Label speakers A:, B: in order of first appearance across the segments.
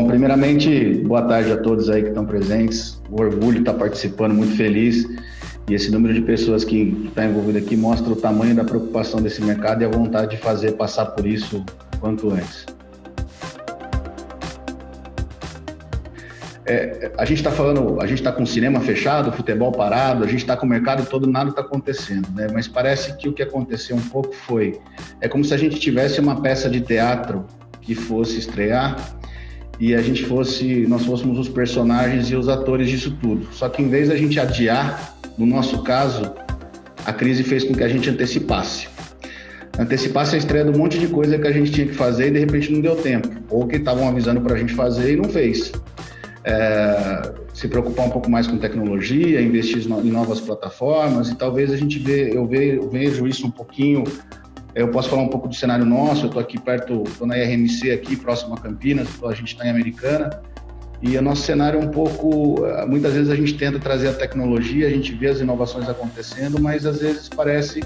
A: primeiramente, boa tarde a todos aí que estão presentes. O orgulho de estar participando, muito feliz. E esse número de pessoas que está envolvido aqui mostra o tamanho da preocupação desse mercado e a vontade de fazer passar por isso quanto antes. A gente está falando, a gente está com o cinema fechado, o futebol parado, a gente está com o mercado todo, nada está acontecendo, né? Mas parece que o que aconteceu um pouco é como se a gente tivesse uma peça de teatro que fosse estrear e nós fôssemos os personagens e os atores disso tudo. Só que em vez da gente adiar, no nosso caso, a crise fez com que a gente antecipasse a estreia de um monte de coisa que a gente tinha que fazer e de repente não deu tempo, ou que estavam avisando para a gente fazer e não fez. Se preocupar um pouco mais com tecnologia, investir em novas plataformas, e talvez eu vejo isso um pouquinho. Eu posso falar um pouco do cenário nosso. Eu estou aqui perto, estou na RMC aqui, próximo a Campinas, a gente está em Americana, e o nosso cenário é um pouco, muitas vezes a gente tenta trazer a tecnologia, a gente vê as inovações acontecendo, mas às vezes parece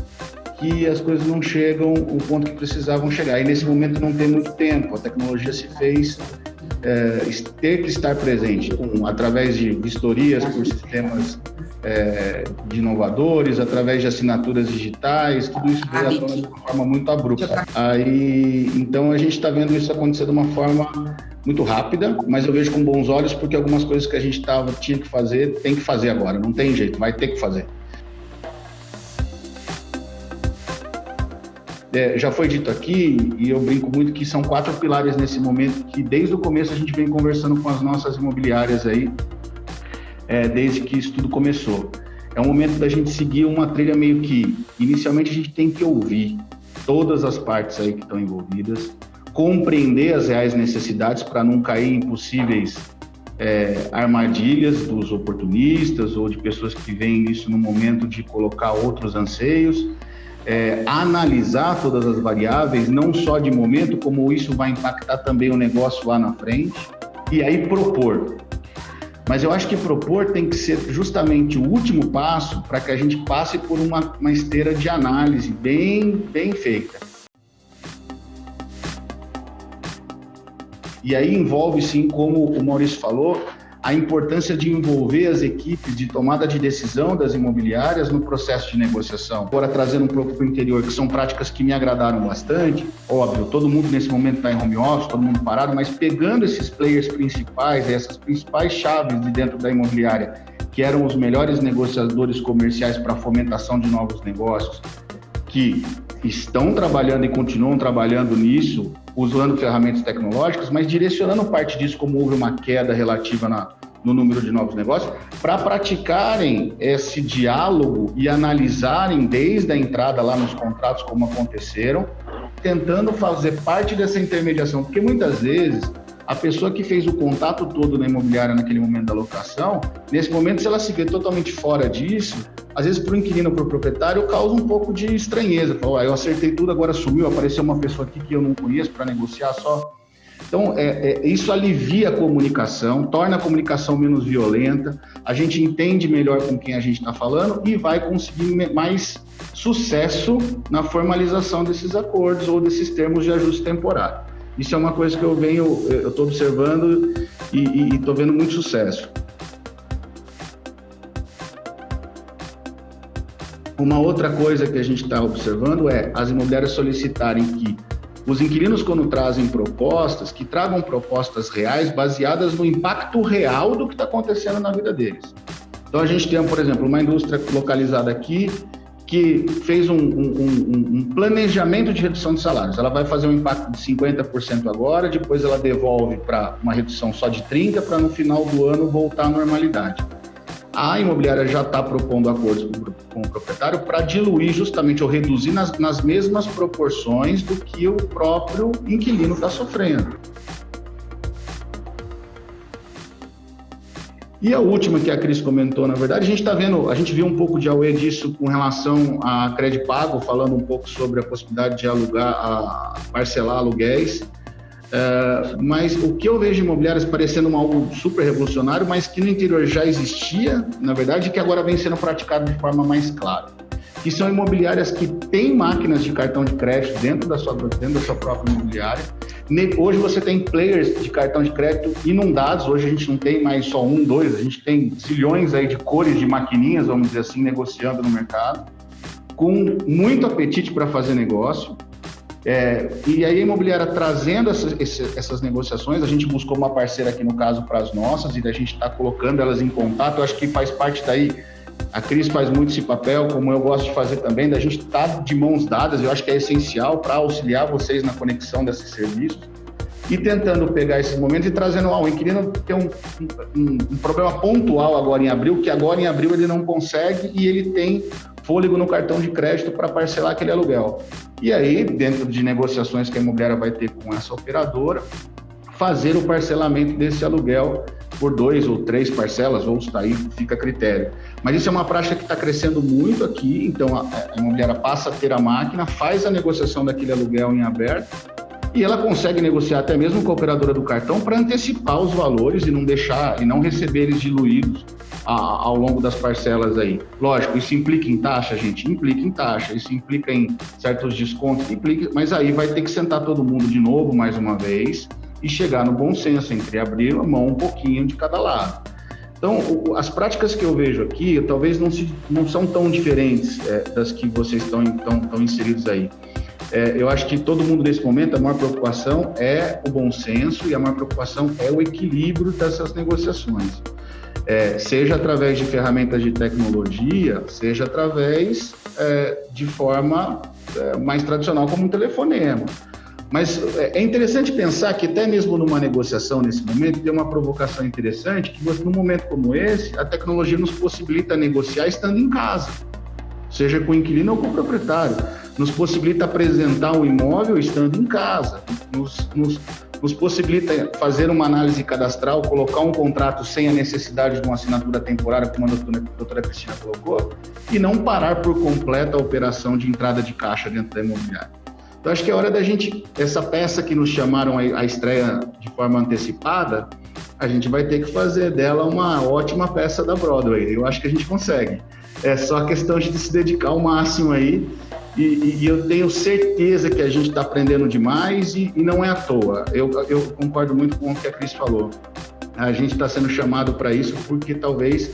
A: que as coisas não chegam ao ponto que precisavam chegar, e nesse momento não tem muito tempo, a tecnologia se fez ter que estar presente através de vistorias por sistemas de inovadores, através de assinaturas digitais, tudo isso veio à tona de uma forma muito abrupta. Então a gente está vendo isso acontecer de uma forma muito rápida, mas eu vejo com bons olhos, porque algumas coisas que a gente tinha que fazer, tem que fazer agora, não tem jeito, vai ter que fazer. Já foi dito aqui, e eu brinco muito, que são 4 pilares nesse momento, que desde o começo a gente vem conversando com as nossas imobiliárias aí, desde que isso tudo começou. É um momento da gente seguir uma trilha meio que, inicialmente a gente tem que ouvir todas as partes aí que estão envolvidas, compreender as reais necessidades para não cair em possíveis armadilhas dos oportunistas ou de pessoas que veem isso no momento de colocar outros anseios, analisar todas as variáveis, não só de momento, como isso vai impactar também o negócio lá na frente, e aí propor. Mas eu acho que propor tem que ser justamente o último passo para que a gente passe por uma esteira de análise bem feita. E aí envolve, sim, como o Maurício falou, a importância de envolver as equipes de tomada de decisão das imobiliárias no processo de negociação. Agora, trazendo um pouco para o interior, que são práticas que me agradaram bastante, óbvio, todo mundo nesse momento está em home office, todo mundo parado, mas pegando esses players principais, essas principais chaves de dentro da imobiliária, que eram os melhores negociadores comerciais para a fomentação de novos negócios, que estão trabalhando e continuam trabalhando nisso, usando ferramentas tecnológicas, mas direcionando parte disso, como houve uma queda relativa no número de novos negócios, para praticarem esse diálogo e analisarem desde a entrada lá nos contratos como aconteceram, tentando fazer parte dessa intermediação, porque muitas vezes a pessoa que fez o contato todo na imobiliária naquele momento da locação, nesse momento, se ela se vê totalmente fora disso, às vezes para o inquilino ou para o proprietário causa um pouco de estranheza. Fala, eu acertei tudo, agora sumiu, apareceu uma pessoa aqui que eu não conheço para negociar só. Então, isso alivia a comunicação, torna a comunicação menos violenta, a gente entende melhor com quem a gente está falando e vai conseguir mais sucesso na formalização desses acordos ou desses termos de ajuste temporário. Isso é uma coisa que eu estou observando e estou vendo muito sucesso. Uma outra coisa que a gente está observando é as imobiliárias solicitarem que os inquilinos, quando trazem propostas, que tragam propostas reais baseadas no impacto real do que está acontecendo na vida deles. Então, a gente tem, por exemplo, uma indústria localizada aqui que fez um planejamento de redução de salários. Ela vai fazer um impacto de 50% agora, depois ela devolve para uma redução só de 30% para no final do ano voltar à normalidade. A imobiliária já está propondo acordos com o proprietário para diluir justamente ou reduzir nas mesmas proporções do que o próprio inquilino está sofrendo. E a última que a Cris comentou, na verdade, a gente viu um pouco de AUE disso com relação a Crédito Pago, falando um pouco sobre a possibilidade de parcelar aluguéis. Mas o que eu vejo de imobiliárias parecendo algo super revolucionário, mas que no interior já existia, na verdade, que agora vem sendo praticado de forma mais clara. Que são imobiliárias que têm máquinas de cartão de crédito dentro da sua própria imobiliária, Hoje você tem players de cartão de crédito inundados, hoje a gente não tem mais só um, dois, a gente tem zilhões aí de cores de maquininhas, vamos dizer assim, negociando no mercado, com muito apetite para fazer negócio. E aí a imobiliária trazendo essas negociações, a gente buscou uma parceira aqui no caso para as nossas, e a gente está colocando elas em contato. Eu acho que faz parte daí, a Cris faz muito esse papel, como eu gosto de fazer também, da gente estar de mãos dadas. Eu acho que é essencial para auxiliar vocês na conexão desses serviços e tentando pegar esses momentos e trazendo, o inquilino tem um problema pontual agora em abril, que agora em abril ele não consegue e ele tem fôlego no cartão de crédito para parcelar aquele aluguel. E aí, dentro de negociações que a imobiliária vai ter com essa operadora, fazer o parcelamento desse aluguel por 2 ou 3 parcelas, ou está aí, fica a critério. Mas isso é uma prática que está crescendo muito aqui, então a imobiliária passa a ter a máquina, faz a negociação daquele aluguel em aberto, e ela consegue negociar até mesmo com a operadora do cartão para antecipar os valores e não deixar, e não receber eles diluídos ao longo das parcelas aí. Lógico, isso implica em taxa, gente? Implica em taxa. Isso implica em certos descontos? Implica, mas aí vai ter que sentar todo mundo de novo, mais uma vez, e chegar no bom senso entre abrir a mão um pouquinho de cada lado. Então, as práticas que eu vejo aqui, talvez não são tão diferentes das que vocês estão inseridos aí. Eu acho que todo mundo nesse momento, a maior preocupação é o bom senso e a maior preocupação é o equilíbrio dessas negociações. Seja através de ferramentas de tecnologia, seja através de forma mais tradicional, como um telefonema. Mas é interessante pensar que até mesmo numa negociação nesse momento, tem uma provocação interessante, que num momento como esse, a tecnologia nos possibilita negociar estando em casa, seja com o inquilino ou com o proprietário. Nos possibilita apresentar o imóvel estando em casa, nos possibilita fazer uma análise cadastral, colocar um contrato sem a necessidade de uma assinatura temporária, como a doutora Cristina colocou, e não parar por completo a operação de entrada de caixa dentro da imobiliária. Então, acho que é hora da gente, essa peça que nos chamaram a estreia de forma antecipada, a gente vai ter que fazer dela uma ótima peça da Broadway. Eu acho que a gente consegue. É só questão de se dedicar ao máximo aí. E eu tenho certeza que a gente está aprendendo demais e não é à toa. Eu concordo muito com o que a Cris falou. A gente está sendo chamado para isso porque talvez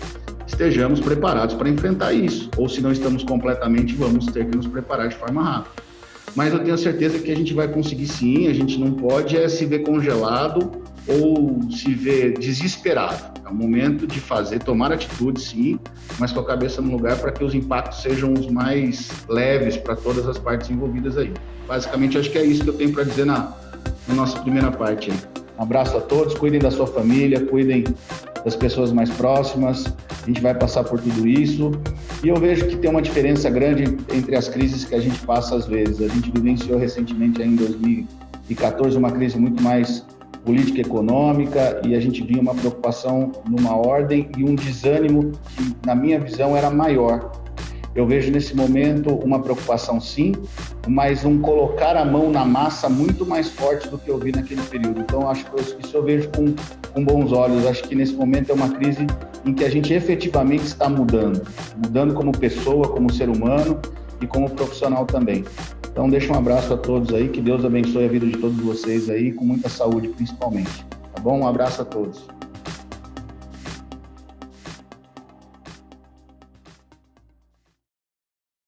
A: estejamos preparados para enfrentar isso. Ou se não estamos completamente, vamos ter que nos preparar de forma rápida. Mas eu tenho certeza que a gente vai conseguir sim, a gente não pode se ver congelado ou se ver desesperado. É o momento de tomar atitude sim, mas com a cabeça no lugar para que os impactos sejam os mais leves para todas as partes envolvidas aí. Basicamente, acho que é isso que eu tenho para dizer na nossa primeira parte aí. Um abraço a todos, cuidem da sua família, cuidem das pessoas mais próximas, a gente vai passar por tudo isso. E eu vejo que tem uma diferença grande entre as crises que a gente passa às vezes. A gente vivenciou recentemente aí em 2014 uma crise muito mais política e econômica, e a gente via uma preocupação numa ordem e um desânimo que, na minha visão, era maior. Eu vejo nesse momento uma preocupação sim, mas um colocar a mão na massa muito mais forte do que eu vi naquele período. Então, acho que isso eu vejo com bons olhos. Acho que nesse momento é uma crise em que a gente efetivamente está mudando como pessoa, como ser humano e como profissional também. Então, deixo um abraço a todos aí, que Deus abençoe a vida de todos vocês aí, com muita saúde principalmente. Tá bom? Um abraço a todos.